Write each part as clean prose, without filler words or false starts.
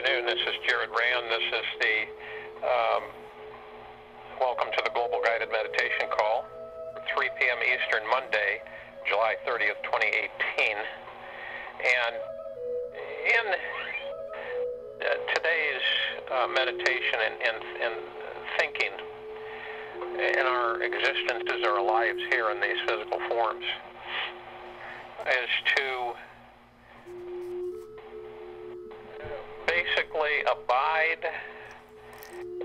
afternoon. This is Jared Rand. This is the welcome to the Global Guided Meditation Call, 3 p.m. Eastern, Monday, July 30th, 2018. And in today's meditation and thinking in our existences, our lives here in these physical forms, is to basically abide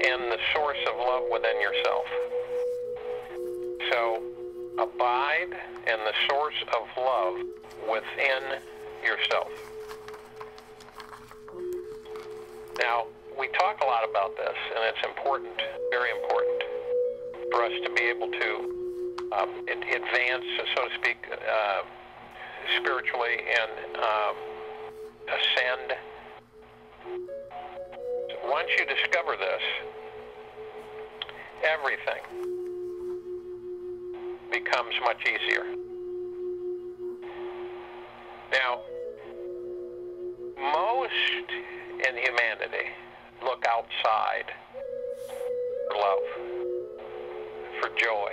in the source of love within yourself. So, abide in the source of love within yourself. Now, we talk a lot about this, and it's important, very important, for us to be able to advance, so to speak, spiritually and ascend. Once you discover this, everything becomes much easier. Now, most in humanity look outside for love, for joy,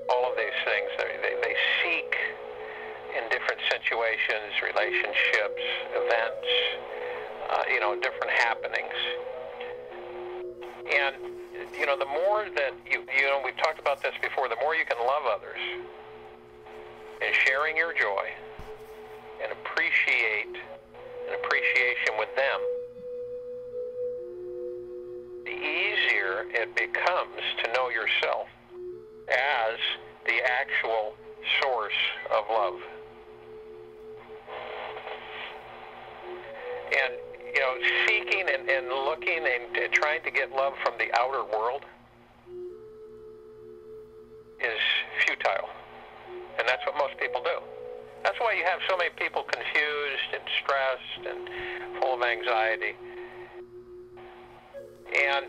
all of these things. They seek in different situations, relationships, events, different happenings. And, the more that we've talked about this before, the more you can love others and sharing your joy and appreciation with them, the easier it becomes to know yourself as the actual source of love. And, seeking and looking and trying to get love from the outer world is futile. And that's what most people do. That's why you have so many people confused and stressed and full of anxiety. And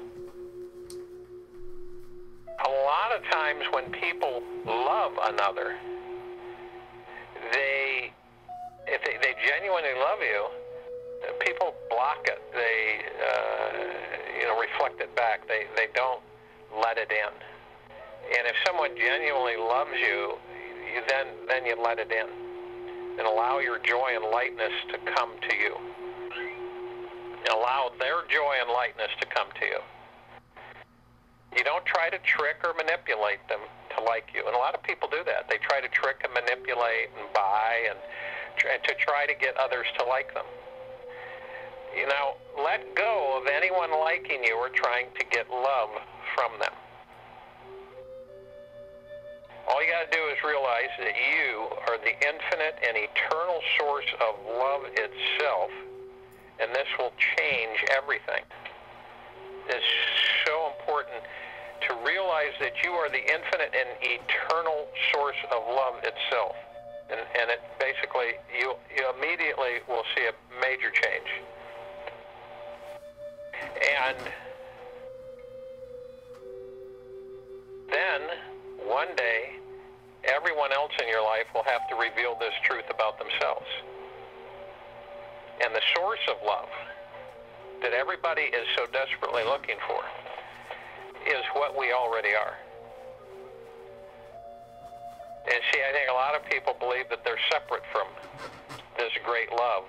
a lot of times when people love another, if they genuinely love you, people block it. They, reflect it back. They don't let it in. And if someone genuinely loves you, then you let it in. And allow your joy and lightness to come to you. And allow their joy and lightness to come to you. You don't try to trick or manipulate them to like you. And a lot of people do that. They try to trick and manipulate and buy and to try to get others to like them. Let go of anyone liking you or trying to get love from them. All you got to do is realize that you are the infinite and eternal source of love itself, and this will change everything. It's so important to realize that you are the infinite and eternal source of love itself. And it basically, you immediately will see a major change. And then, one day, everyone else in your life will have to reveal this truth about themselves. And the source of love that everybody is so desperately looking for is what we already are. And see, I think a lot of people believe that they're separate from this great love.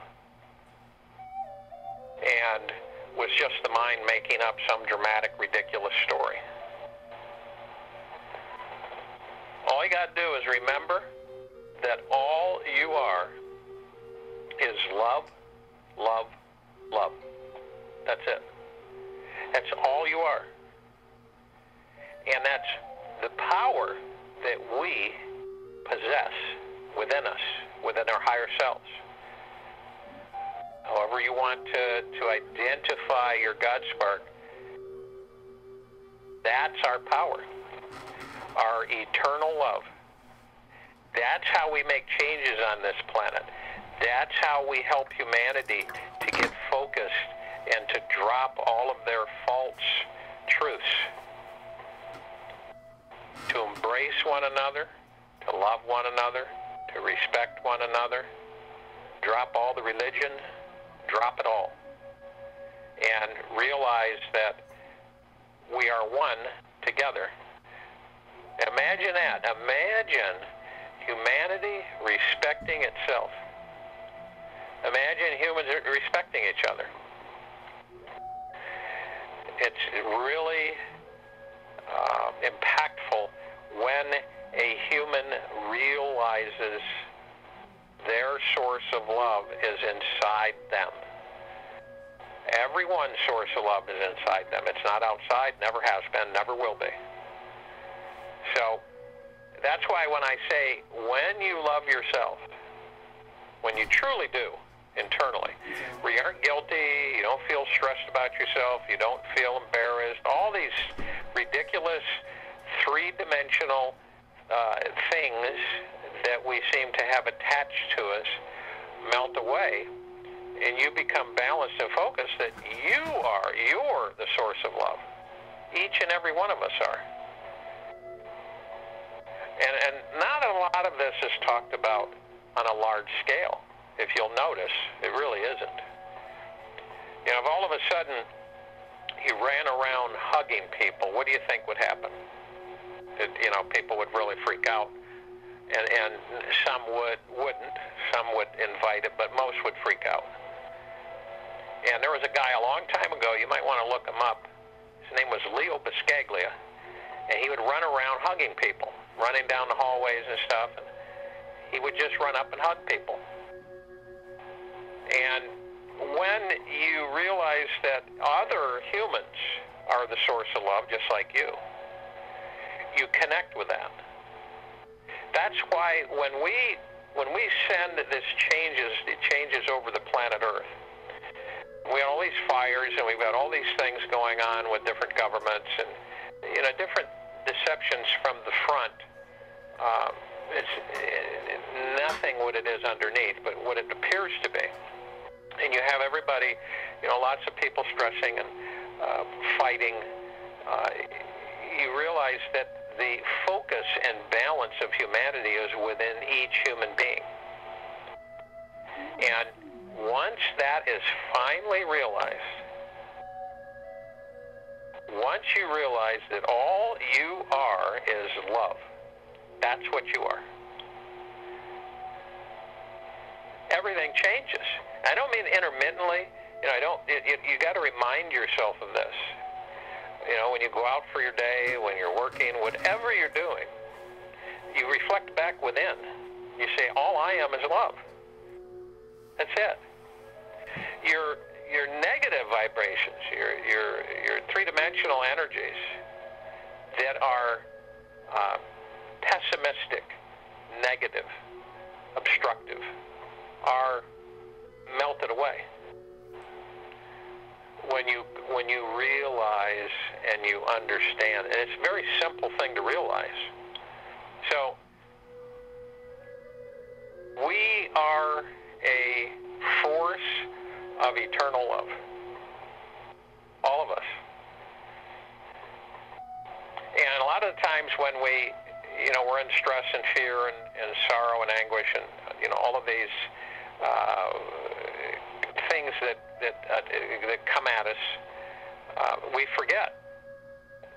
And was just the mind making up some dramatic, ridiculous story. All you got to do is remember that all you are is love, love, love. That's it. That's all you are. And that's the power that we possess within us, within our higher selves. However you want to identify your God spark, that's our power, our eternal love. That's how we make changes on this planet. That's how we help humanity to get focused and to drop all of their false truths. To embrace one another, to love one another, to respect one another, drop all the religion, drop it all. and realize that we are one together. Imagine that. Imagine humanity respecting itself. Imagine humans respecting each other. It's really impactful when a human realizes their source of love is inside them. Everyone's source of love is inside them. It's not outside, never has been, never will be. So that's why when I say, when you love yourself, when you truly do, internally, where you aren't guilty, you don't feel stressed about yourself, you don't feel embarrassed, all these ridiculous three-dimensional things that we seem to have attached to us melt away, and you become balanced and focused that you're the source of love. Each and every one of us are. And not a lot of this is talked about on a large scale. If you'll notice, it really isn't. You know, if all of a sudden you ran around hugging people, what do you think would happen? People would really freak out. And some wouldn't. Some would invite it, but most would freak out. And there was a guy a long time ago, you might want to look him up. His name was Leo Biscaglia. And he would run around hugging people, running down the hallways and stuff. And he would just run up and hug people. And when you realize that other humans are the source of love, just like you connect with that. That's why when we send this changes over the planet Earth. We have all these fires, and we've got all these things going on with different governments, and different deceptions from the front. It's nothing what it is underneath, but what it appears to be. And you have everybody, lots of people stressing and fighting. You realize that the focus and balance of humanity is within each human being. And once that is finally realized, once you realize that all you are is love, that's what you are. Everything changes. I don't mean intermittently. You got to remind yourself of this. When you go out for your day, when you're working, whatever you're doing, you reflect back within. You say, all I am is love. That's it. Your negative vibrations, your three-dimensional energies that are pessimistic, negative, obstructive, are melted away. When you realize and you understand, and it's a very simple thing to realize. So we are a force of eternal love. All of us. And a lot of the times when we're in stress and fear and sorrow and anguish and all of these things that come at us, we forget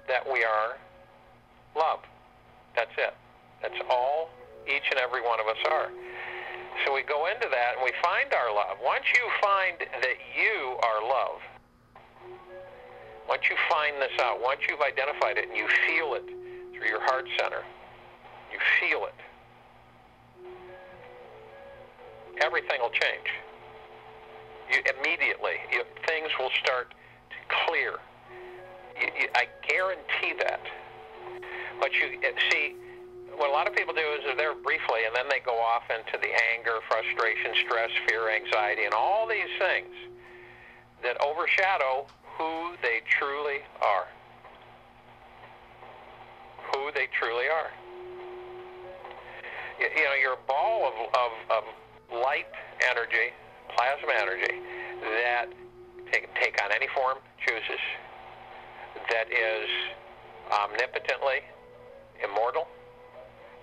that we are love. That's it. That's all each and every one of us are. So we go into that and we find our love. Once you find that you are love, once you find this out, once you've identified it and you feel it through your heart center, you feel it, everything will change. Things will start to clear. I guarantee that. But you see, what a lot of people do is they're there briefly, and then they go off into the anger, frustration, stress, fear, anxiety, and all these things that overshadow who they truly are. Who they truly are. You're a ball of light energy, plasma energy, that take on any form it chooses, that is omnipotently immortal,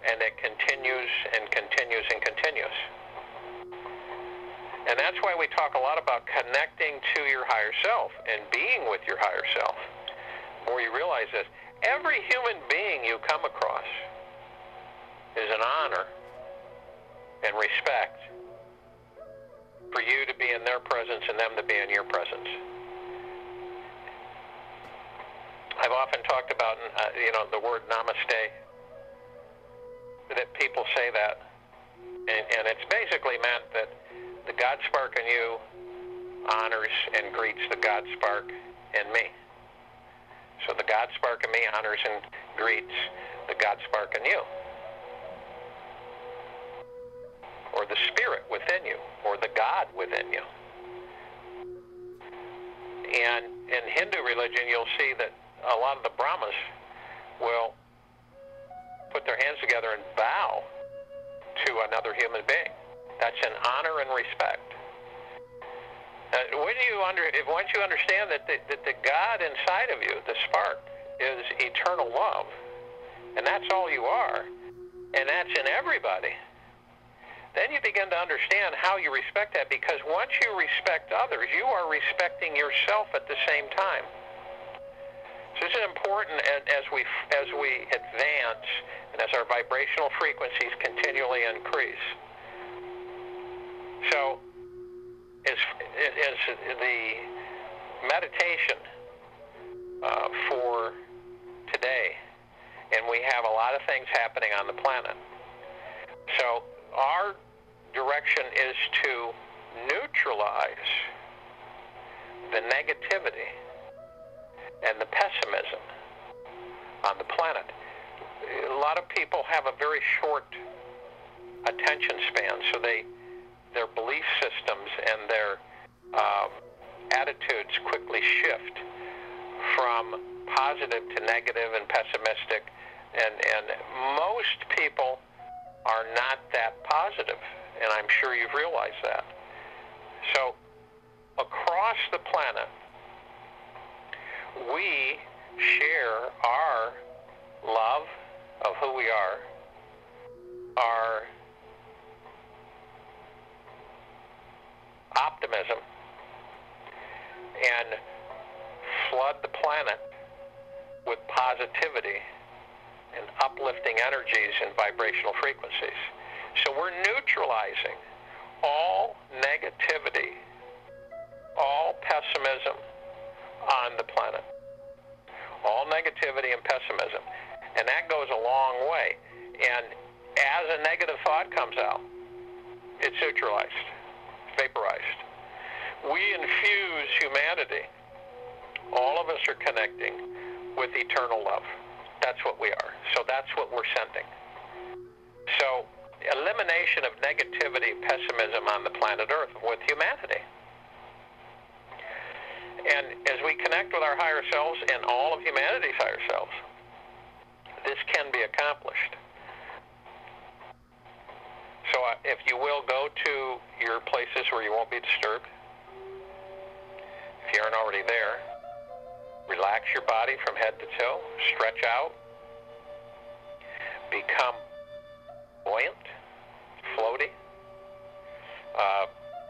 and it continues and continues and continues. And that's why we talk a lot about connecting to your higher self and being with your higher self. Where you realize this, every human being you come across is an honor and respect for you to be in their presence and them to be in your presence. I've often talked about, the word namaste, that people say that, and it's basically meant that the God spark in you honors and greets the God spark in me. So the God spark in me honors and greets the God spark in you, or the spirit within you, or the God within you. And in Hindu religion, you'll see that a lot of the Brahmas will put their hands together and bow to another human being. That's an honor and respect. Once you understand that the God inside of you, the spark, is eternal love, and that's all you are, and that's in everybody, then you begin to understand how you respect that, because once you respect others, you are respecting yourself at the same time. So this is important as we advance and as our vibrational frequencies continually increase. So as the meditation for today, and we have a lot of things happening on the planet. So our direction is to neutralize the negativity and the pessimism on the planet. A lot of people have a very short attention span, so their belief systems and their attitudes quickly shift from positive to negative and pessimistic, and most people are not that positive, and I'm sure you've realized that. So across the planet, we share our love of who we are, our optimism, and flood the planet with positivity and uplifting energies and vibrational frequencies. So we're neutralizing all negativity, all pessimism on the planet. All negativity and pessimism. And that goes a long way. And as a negative thought comes out, it's neutralized, vaporized. We infuse humanity. All of us are connecting with eternal love. That's what we are. So that's what we're sending. So elimination of negativity, pessimism on the planet Earth with humanity. And as we connect with our higher selves and all of humanity's higher selves, this can be accomplished. So if you will, go to your places where you won't be disturbed. If you aren't already there, relax your body from head to toe, stretch out, become buoyant, floaty.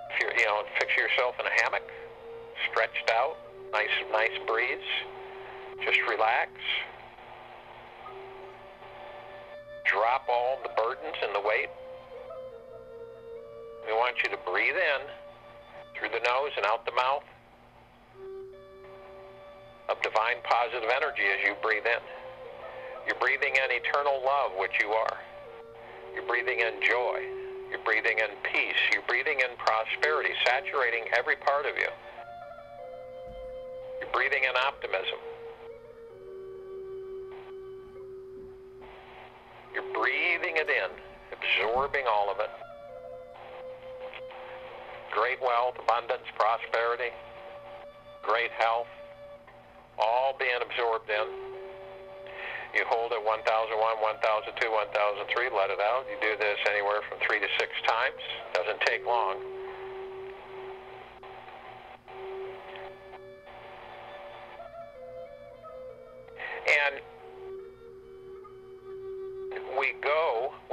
If you're, picture yourself in a hammock, stretched out, nice breeze. Just relax. Drop all the burdens and the weight. We want you to breathe in through the nose and out the mouth of divine positive energy as you breathe in. You're breathing in eternal love, which you are. You're breathing in joy. You're breathing in peace. You're breathing in prosperity, saturating every part of you. You're breathing in optimism. You're breathing it in, absorbing all of it. Great wealth, abundance, prosperity, great health, all being absorbed in. You hold it 1001, 1002, 1003, let it out. You do this anywhere from 3 to 6 times. Doesn't take long. And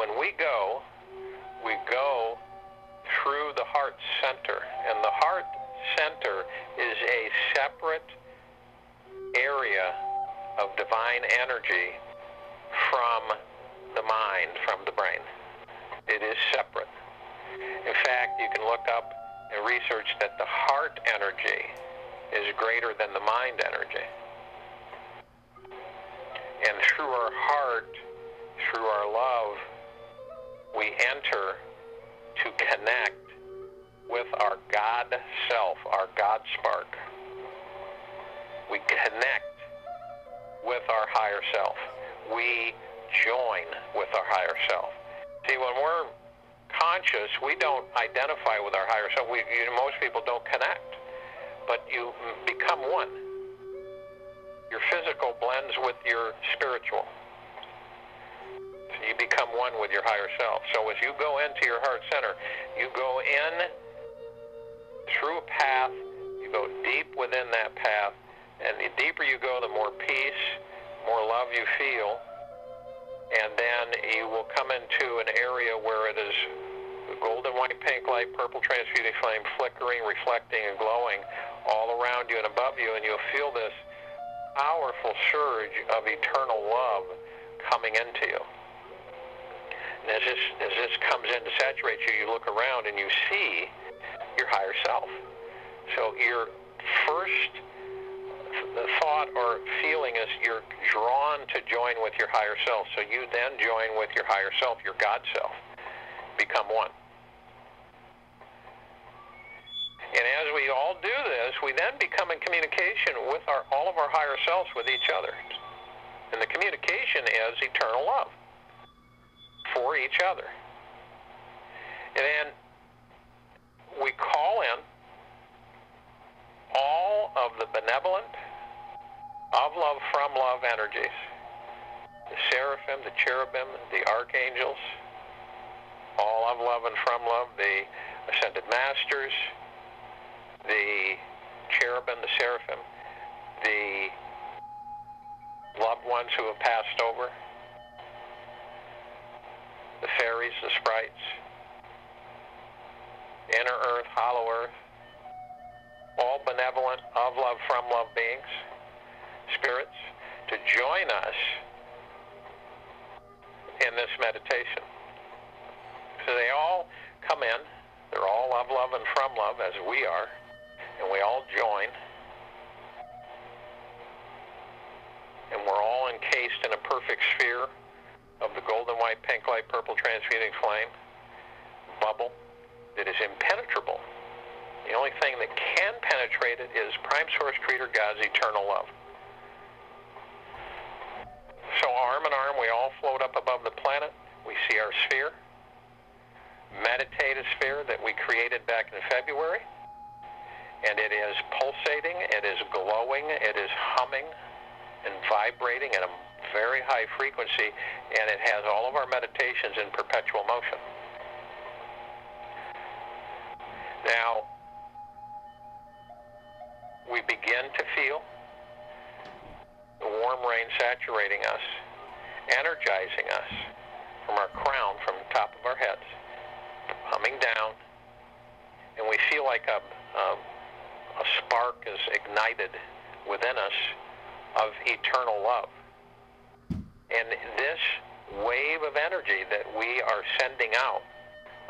when we go through the heart center. And the heart center is a separate area of divine energy from the mind, from the brain. It is separate. In fact, you can look up and research that the heart energy is greater than the mind energy. And through our heart, through our love, we enter to connect with our God self, our God spark. We connect with our higher self. We join with our higher self. See, when we're conscious, we don't identify with our higher self. Most people don't connect, but you become one. Your physical blends with your spiritual. So you become one with your higher self. So as you go into your heart center, you go in through a path, you go deep within that path, and the deeper you go, the more peace, more love you feel, and then you will come into an area where it is golden, white, pink light, purple transmuting flame, flickering, reflecting, and glowing all around you and above you, and you'll feel this powerful surge of eternal love coming into you. And as this comes in to saturate you, you look around and you see your higher self. So your first thought or feeling is you're drawn to join with your higher self. So you then join with your higher self, your God self. Become one. And as we all do this, we then become in communication with all of our higher selves with each other. And the communication is eternal love for each other. And then we call in all of the benevolent, of love, from love energies. The seraphim, the cherubim, the archangels, all of love and from love, the ascended masters, the cherubim, the seraphim, the loved ones who have passed over, the fairies, the sprites, inner earth, hollow earth, all benevolent, of love, from love beings, spirits, to join us in this meditation. So they all come in, they're all of love and from love as we are, and we all join, and we're all encased in a perfect sphere of the golden, white, pink light, purple transmuting flame bubble that is impenetrable. The only thing that can penetrate it is Prime Source Creator God's eternal love. So arm in arm, we all float up above the planet. We see our sphere, meditative sphere that we created back in February. And it is pulsating, it is glowing, it is humming and vibrating at a very high frequency, and it has all of our meditations in perpetual motion. Now, we begin to feel the warm rain saturating us, energizing us from our crown, from the top of our heads, humming down, and we feel like a spark is ignited within us of eternal love. And this wave of energy that we are sending out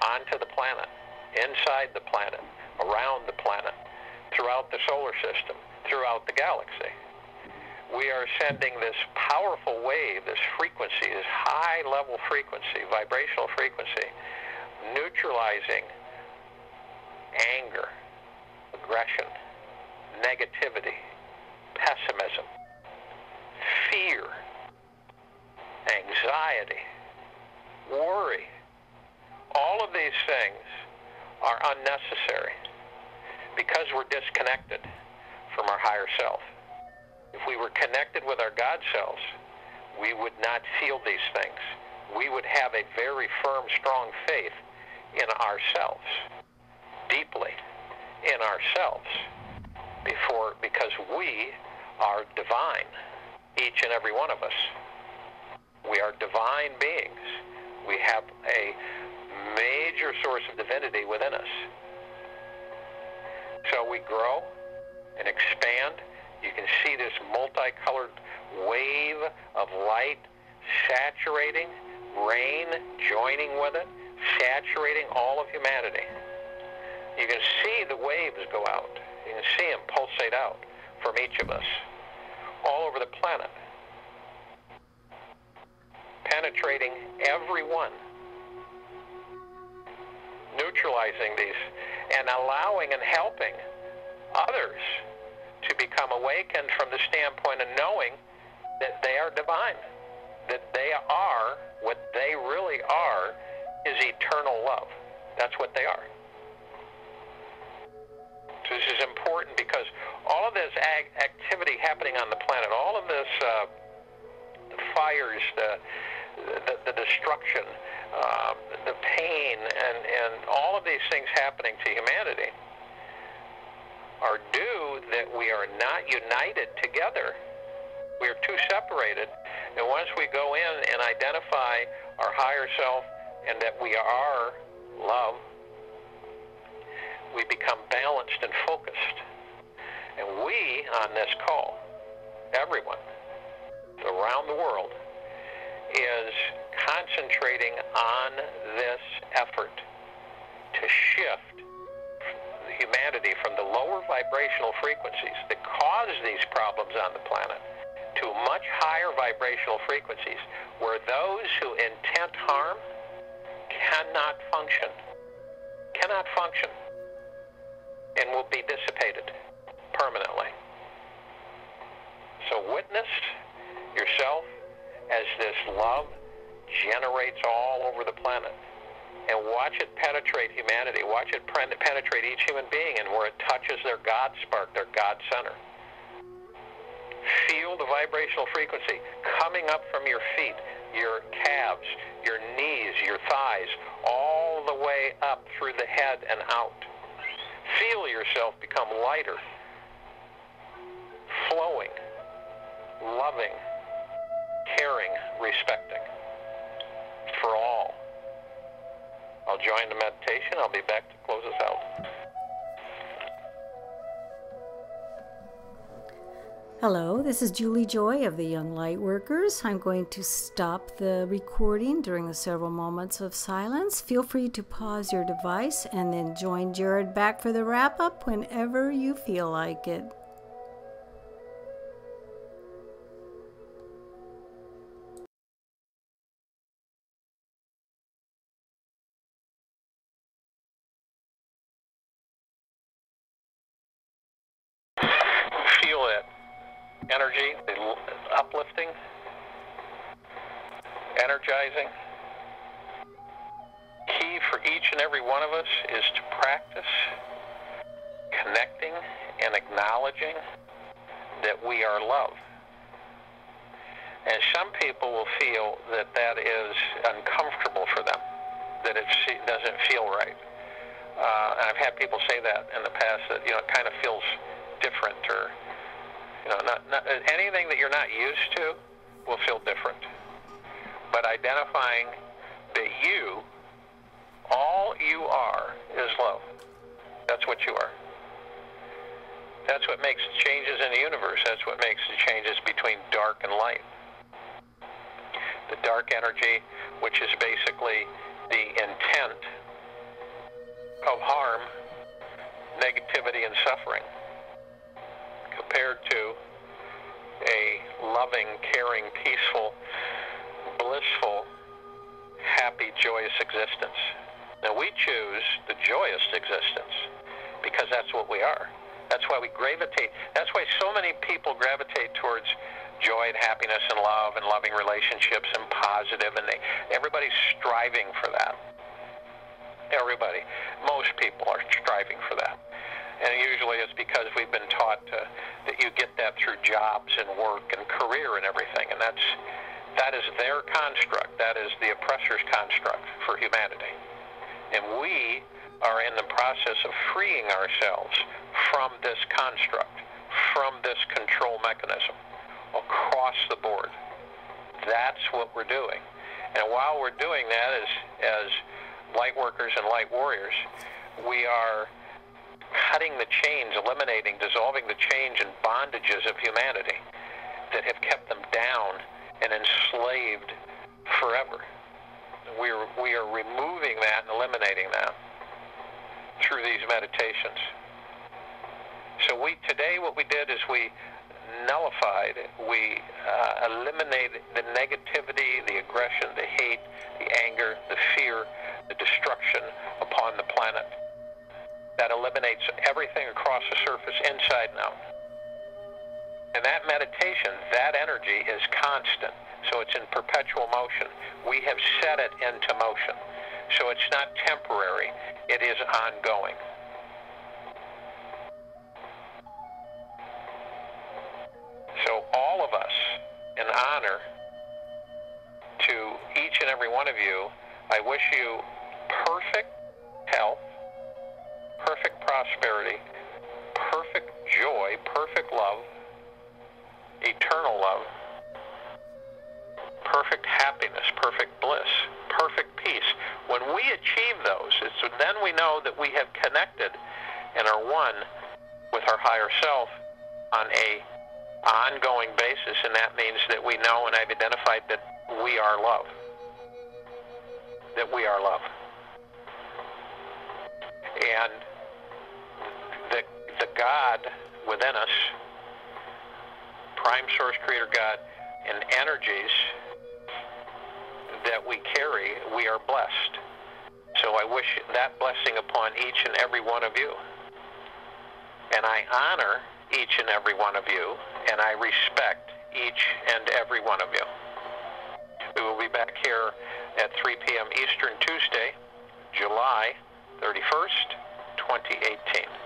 onto the planet, inside the planet, around the planet, throughout the solar system, throughout the galaxy, we are sending this powerful wave, this frequency, this high-level frequency, vibrational frequency, neutralizing anger, aggression, negativity, pessimism, fear, anxiety, worry. All of these things are unnecessary because we're disconnected from our higher self. If we were connected with our God selves, we would not feel these things. We would have a very firm, strong faith in ourselves, deeply in ourselves, because we are divine, each and every one of us. We are divine beings. We have a major source of divinity within us. So we grow and expand. You can see this multicolored wave of light saturating, rain joining with it, saturating all of humanity. You can see the waves go out. You can see them pulsate out from each of us all over the planet, penetrating everyone, neutralizing these, and allowing and helping others to become awakened from the standpoint of knowing that they are divine, that they are, what they really are is eternal love. That's what they are. So this is important because all of this activity happening on the planet, all of this, the fires, the destruction, the pain, and all of these things happening to humanity are due that we are not united together. We are too separated. And once we go in and identify our higher self and that we are love, we become balanced and focused. And we, on this call, everyone around the world, is concentrating on this effort to shift humanity from the lower vibrational frequencies that cause these problems on the planet to much higher vibrational frequencies where those who intend harm cannot function and will be dissipated permanently. So witness yourself as this love generates all over the planet. And watch it penetrate humanity. Watch it penetrate each human being, and where it touches their God spark, their God center. Feel the vibrational frequency coming up from your feet, your calves, your knees, your thighs, all the way up through the head and out. Feel yourself become lighter, flowing, loving, caring, respecting for all. I'll join the meditation. I'll be back to close us out. Hello, this is Julie Joy of the Young Lightworkers. I'm going to stop the recording during the several moments of silence. Feel free to pause your device and then join Jared back for the wrap-up whenever you feel like it. Feel it. Energy, uplifting, energizing. Key for each and every one of us is to practice connecting and acknowledging that we are love. And some people will feel that that is uncomfortable for them, that it doesn't feel right. And I've had people say that in the past, that, it kind of feels different, or not anything that you're not used to will feel different. But identifying that all you are is love. That's what you are. That's what makes changes in the universe. That's what makes the changes between dark and light. The dark energy, which is basically the intent of harm, negativity, and suffering, compared to a loving, caring, peaceful, blissful, happy, joyous existence. Now we choose the joyous existence because that's what we are. That's why we gravitate. That's why so many people gravitate towards joy and happiness and love and loving relationships and positive, and everybody's striving for that. Everybody. Most people are striving for that. And usually it's because we've been taught that you get that through jobs and work and career and everything. And that is their construct. That is the oppressor's construct for humanity. And we are in the process of freeing ourselves from this construct, from this control mechanism, across the board. That's what we're doing. And while we're doing that, as light workers and light warriors, we are cutting the chains, eliminating, dissolving the chains and bondages of humanity that have kept them down and enslaved forever. We are removing that and eliminating that through these meditations. So today what we did is we nullified, we eliminated the negativity, the aggression, the hate, the anger, the fear, the destruction upon the planet. That eliminates everything across the surface, inside and out. And that meditation, that energy is constant. So it's in perpetual motion. We have set it into motion. So it's not temporary. It is ongoing. So all of us, in honor to each and every one of you, I wish you perfect health, perfect prosperity, perfect joy, perfect love, eternal love, perfect happiness, perfect bliss, perfect peace. When we achieve those, then we know that we have connected and are one with our higher self on a ongoing basis, and that means that we know and have identified that we are love. That we are love. And the God within us, Prime Source Creator God, and energies that we carry, we are blessed. So I wish that blessing upon each and every one of you. And I honor each and every one of you, and I respect each and every one of you. We will be back here at 3 p.m. Eastern Tuesday, July 31st, 2018.